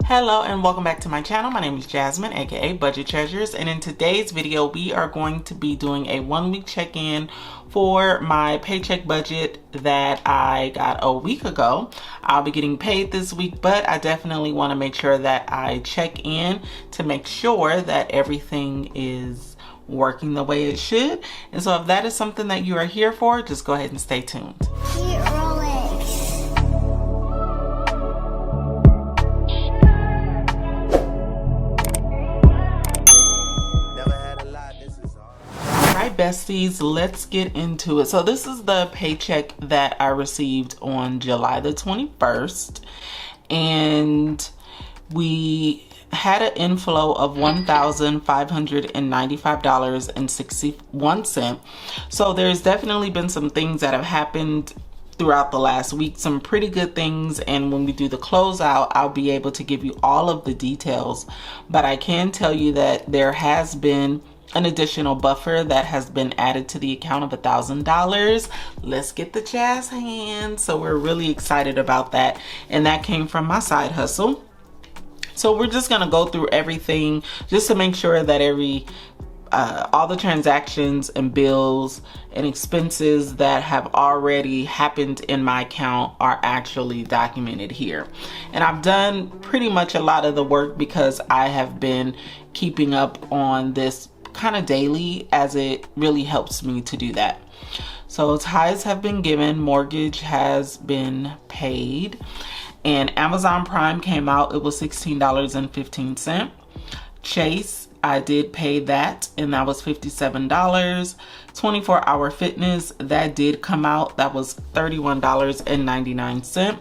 Hello and welcome back to my channel. My name is Jasmine, aka Budget Treasures, and in today's video we are going to be doing a 1-week check-in for my paycheck budget that I got a week ago. I'll be getting paid this week, but I definitely want to make sure that I check in to make sure that everything is working the way it should. And so if that is something that you are here for, just go ahead and stay tuned. Besties, let's get into it. So this is the paycheck that I received on July the 21st, and we had an inflow of $1,595.61. So there's definitely been some things that have happened throughout the last week, some pretty good things, and when we do the closeout I'll be able to give you all of the details. But I can tell you that there has been an additional buffer that has been added to the account of $1,000. Let's get the jazz hands. So we're really excited about that, and that came from my side hustle. So we're just gonna go through everything just to make sure that all the transactions and bills and expenses that have already happened in my account are actually documented here. And I've done pretty much a lot of the work because I have been keeping up on this kind of daily, as it really helps me to do that. So tithes have been given, mortgage has been paid, and Amazon Prime came out. It was $16.15. Chase, I did pay that, and that was $57. 24-hour fitness, that did come out. That was $31.99.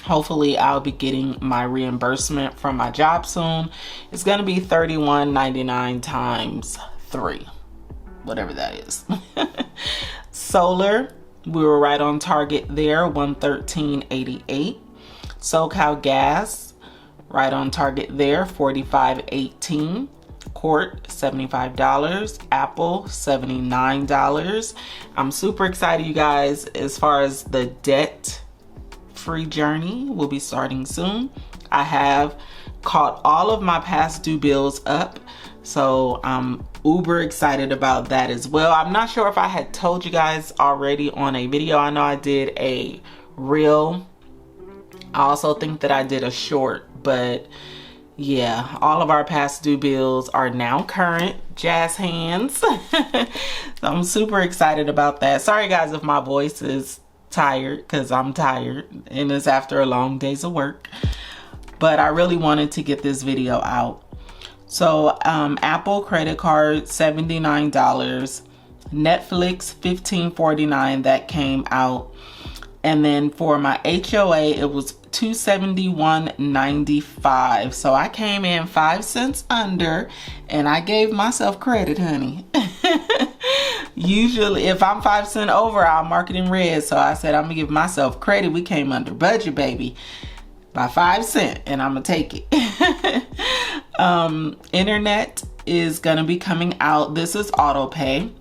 Hopefully I'll be getting my reimbursement from my job soon. It's gonna be $31.99 times 3, whatever that is. Solar, we were right on target there, $113.88. SoCal Gas, right on target there, $45.18. Court, $75. Apple, $79. I'm super excited, you guys, as far as the debt free journey will be starting soon. I have caught all of my past due bills up, so I'm uber excited about that as well. I'm not sure if I had told you guys already on a video. I know I did a reel. I also think that I did a short, but yeah, all of our past due bills are now current. Jazz hands. So I'm super excited about that. Sorry guys if my voice is tired, because I'm tired and it's after a long days of work, but I really wanted to get this video out. So Apple credit card, $79. Netflix, $15.49, that came out. And then for my HOA, it was $271.95. So I came in 5 cents under, and I gave myself credit, honey. Usually if I'm 5 cents over, I'll mark it in red. So I said I'm gonna give myself credit. We came under budget, baby, by 5 cents, and I'm gonna take it. Internet is gonna be coming out. This is auto pay,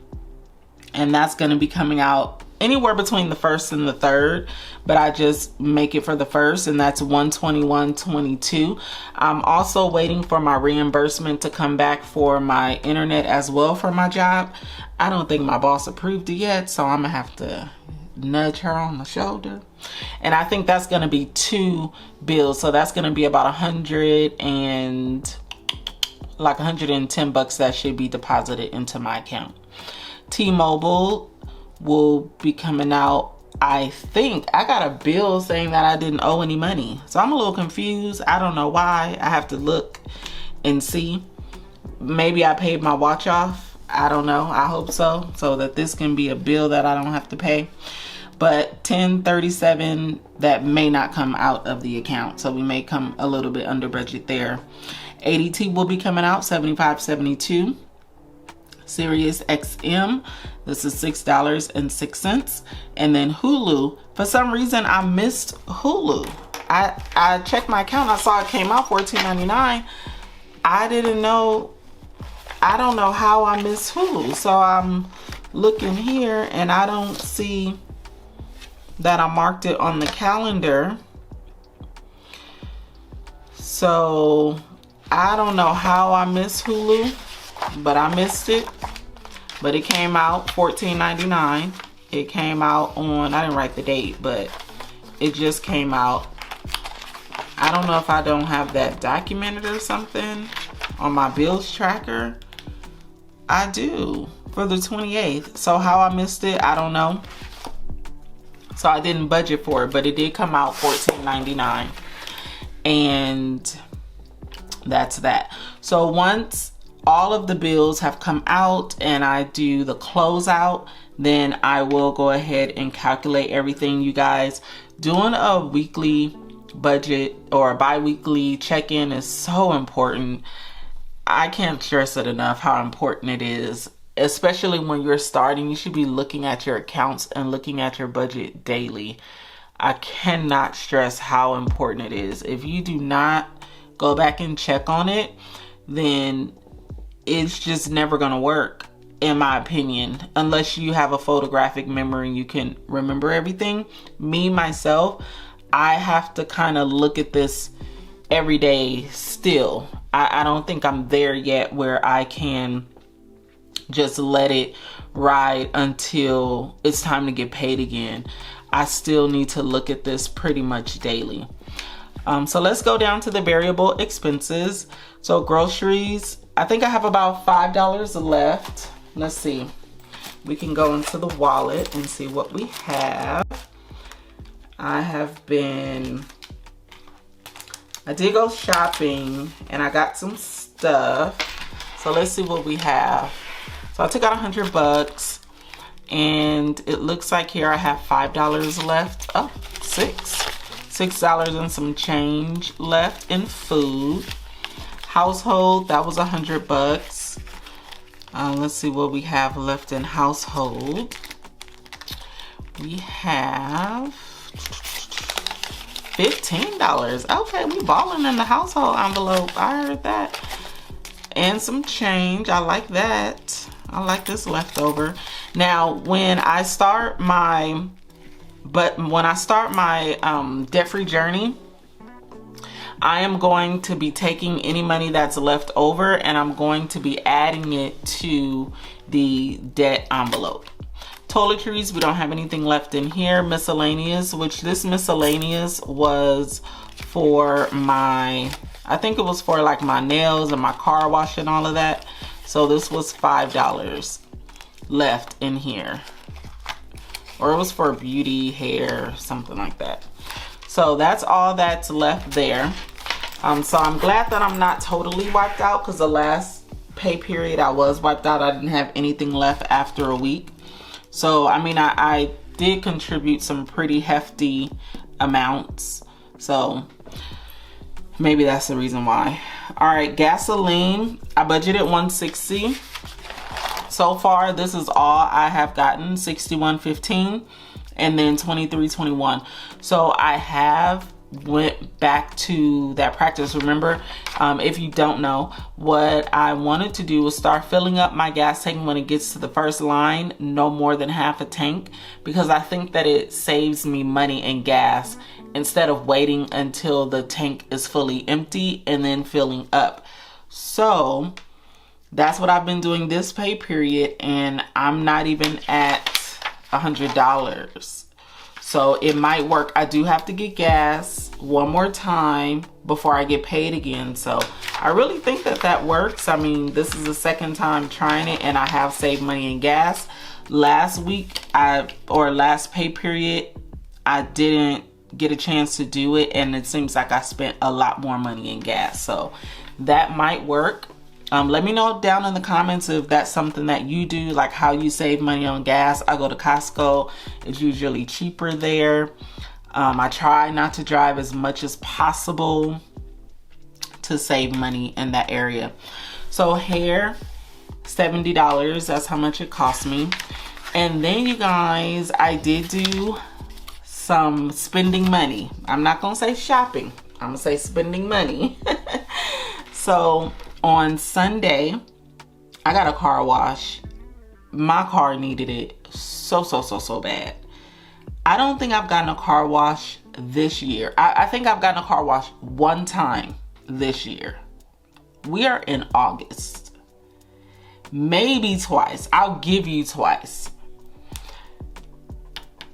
and that's gonna be coming out anywhere between the 1st and the 3rd, but I just make it for the 1st, and that's $121.22. I'm also waiting for my reimbursement to come back for my internet as well for my job. I don't think my boss approved it yet, so I'm gonna have to nudge her on the shoulder. And I think that's gonna be 2 bills, so that's gonna be about $110 that should be deposited into my account. T-Mobile will be coming out. I think I got a bill saying that I didn't owe any money, so I'm a little confused. I don't know why. I have to look and see. Maybe I paid my watch off. I don't know. I hope so, so that this can be a bill that I don't have to pay. But $10.37, that may not come out of the account, so we may come a little bit under budget there. ADT will be coming out, $75.72. Sirius XM, this is $6.06. And then Hulu, for some reason I missed Hulu. I checked my account, I saw it came out $14.99. I didn't know, I don't know how I missed Hulu. So I'm looking here and I don't see that I marked it on the calendar. So I don't know how I missed Hulu, but I missed it. But it came out $14.99. It came out on, I didn't write the date, but it just came out. I don't know if I don't have that documented or something on my bills tracker. I do, for the 28th. So how I missed it, I don't know. So I didn't budget for it, but it did come out $14.99. And that's that. So once all of the bills have come out and I do the closeout, then I will go ahead and calculate everything, you guys. Doing a weekly budget or a bi-weekly check-in is so important. I can't stress it enough how important it is, especially when you're starting. You should be looking at your accounts and looking at your budget daily. I cannot stress how important it is. If you do not go back and check on it, then it's just never gonna work, in my opinion, unless you have a photographic memory and you can remember everything. Me, myself, I have to kind of look at this every day still. I don't think I'm there yet where I can just let it ride until it's time to get paid again. I still need to look at this pretty much daily. So let's go down to the variable expenses. So groceries, I think I have about $5 left. Let's see. We can go into the wallet and see what we have. I did go shopping and I got some stuff. So let's see what we have. So I took out $100 and it looks like here I have $5 left. Oh, $6 and some change left in food. Household, that was $100. Let's see what we have left in household. We have $15. Okay, we balling in the household envelope. I heard that. And some change. I like that. I like this leftover. Now, when I start my debt-free journey, I am going to be taking any money that's left over and I'm going to be adding it to the debt envelope. Toiletries, we don't have anything left in here. Miscellaneous, which this miscellaneous was for my, I think it was for like my nails and my car wash and all of that. So this was $5 left in here. Or it was for beauty, hair, something like that. So that's all that's left there. So I'm glad that I'm not totally wiped out, because the last pay period I was wiped out. I didn't have anything left after a week. So I mean, I did contribute some pretty hefty amounts. So maybe that's the reason why. All right, gasoline, I budgeted $160. So far, this is all I have gotten, $61.15 and then $23.21. So I have went back to that practice. Remember, if you don't know, what I wanted to do was start filling up my gas tank when it gets to the first line, no more than half a tank, because I think that it saves me money in gas instead of waiting until the tank is fully empty and then filling up. So that's what I've been doing this pay period, and I'm not even at $100. So it might work. I do have to get gas one more time before I get paid again. So I really think that that works. I mean, this is the second time trying it and I have saved money in gas. Last week, last pay period, I didn't get a chance to do it, and it seems like I spent a lot more money in gas. So that might work. Let me know down in the comments if that's something that you do, like how you save money on gas. I go to Costco. It's usually cheaper there. I try not to drive as much as possible to save money in that area. So hair, $70. That's how much it cost me. And then, you guys, I did do some spending money. I'm not going to say shopping. I'm going to say spending money. So on Sunday, I got a car wash. My car needed it so bad. I don't think I've gotten a car wash this year. I think I've gotten a car wash one time this year. We are in August. Maybe twice. I'll give you twice.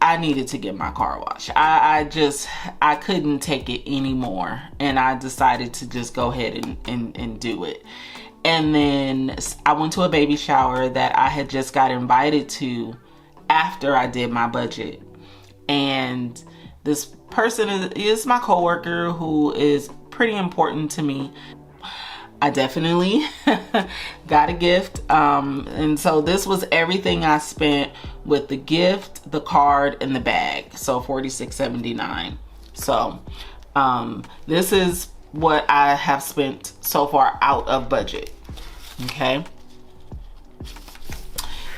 I needed to get my car washed. I couldn't take it anymore. And I decided to just go ahead and do it. And then I went to a baby shower that I had just got invited to after I did my budget. And this person is my coworker who is pretty important to me. I definitely got a gift. And so this was everything I spent with the gift, the card, and the bag. So $46.79. So this is what I have spent so far out of budget. Okay.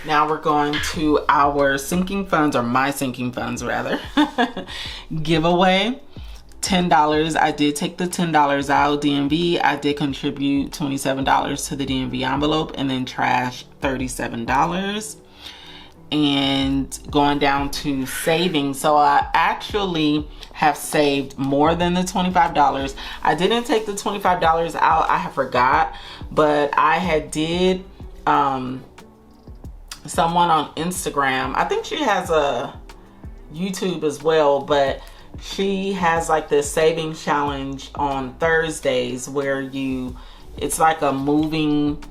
Now we're going to our sinking funds, or my sinking funds rather, giveaway. $10. I did take the $10 out. DMV, I did contribute $27 to the DMV envelope, and then trash $37. And going down to savings, so I actually have saved more than the $25. I didn't take the $25 out. I forgot, but I had did someone on Instagram. I think she has a YouTube as well, but she has like this savings challenge on Thursdays where it's like a moving,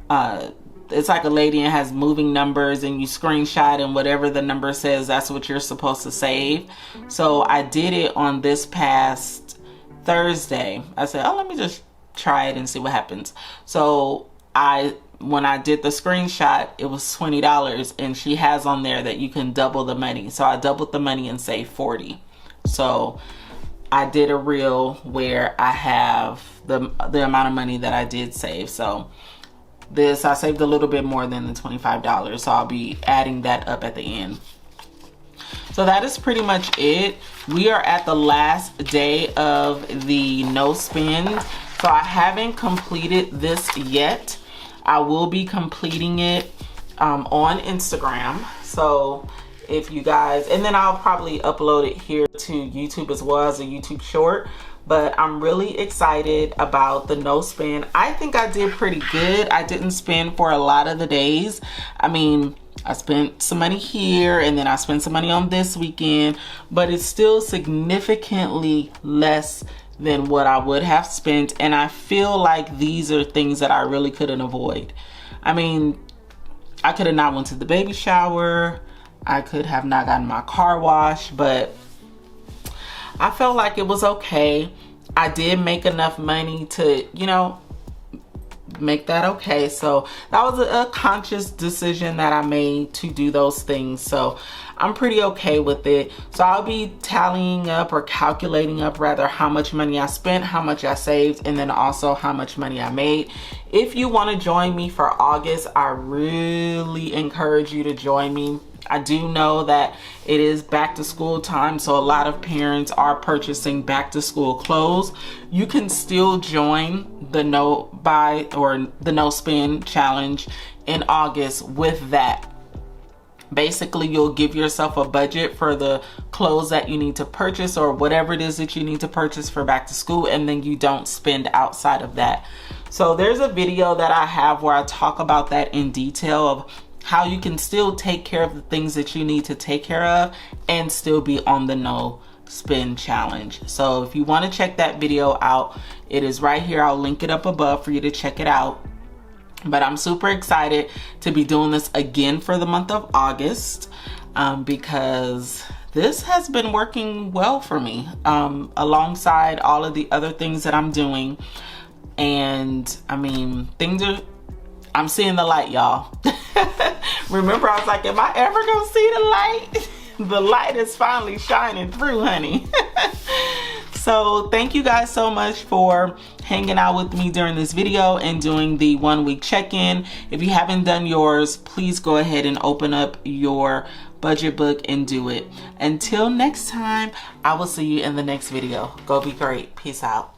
it's like a lady and has moving numbers, and you screenshot, and whatever the number says, that's what you're supposed to save. So I did it on this past Thursday. I said, oh, let me just try it and see what happens. So when I did the screenshot, it was $20, and she has on there that you can double the money. So I doubled the money and saved $40. So I did a reel where I have the amount of money that I did save. So this, I saved a little bit more than the $25. So I'll be adding that up at the end. So that is pretty much it. We are at the last day of the no spend. So I haven't completed this yet. I will be completing it on Instagram. So if you guys, and then I'll probably upload it here to YouTube as well as a YouTube short. But I'm really excited about the no spend. I think I did pretty good. I didn't spend for a lot of the days. I mean, I spent some money here, and then I spent some money on this weekend, but it's still significantly less than what I would have spent. And I feel like these are things that I really couldn't avoid. I mean, I could have not went to the baby shower. I could have not gotten my car washed, but I felt like it was okay. I did make enough money to, make that okay. So that was a conscious decision that I made to do those things. So I'm pretty okay with it. So I'll be tallying up, or calculating up rather, how much money I spent, how much I saved, and then also how much money I made. If you want to join me for August, I really encourage you to join me. I do know that it is back to school time, so a lot of parents are purchasing back to school clothes. You can still join the no buy or the no spend challenge in August with that. Basically, you'll give yourself a budget for the clothes that you need to purchase, or whatever it is that you need to purchase for back to school, and then you don't spend outside of that. So there's a video that I have where I talk about that in detail, of how you can still take care of the things that you need to take care of and still be on the no spend challenge. So if you want to check that video out, it is right here. I'll link it up above for you to check it out. But I'm super excited to be doing this again for the month of August, because this has been working well for me, alongside all of the other things that I'm doing. And I mean, I'm seeing the light, y'all. Remember, I was like, am I ever gonna see the light? The light is finally shining through, honey. So thank you guys so much for hanging out with me during this video and doing the 1 week check-in. If you haven't done yours, please go ahead and open up your budget book and do it. Until next time, I will see you in the next video. Go be great. Peace out.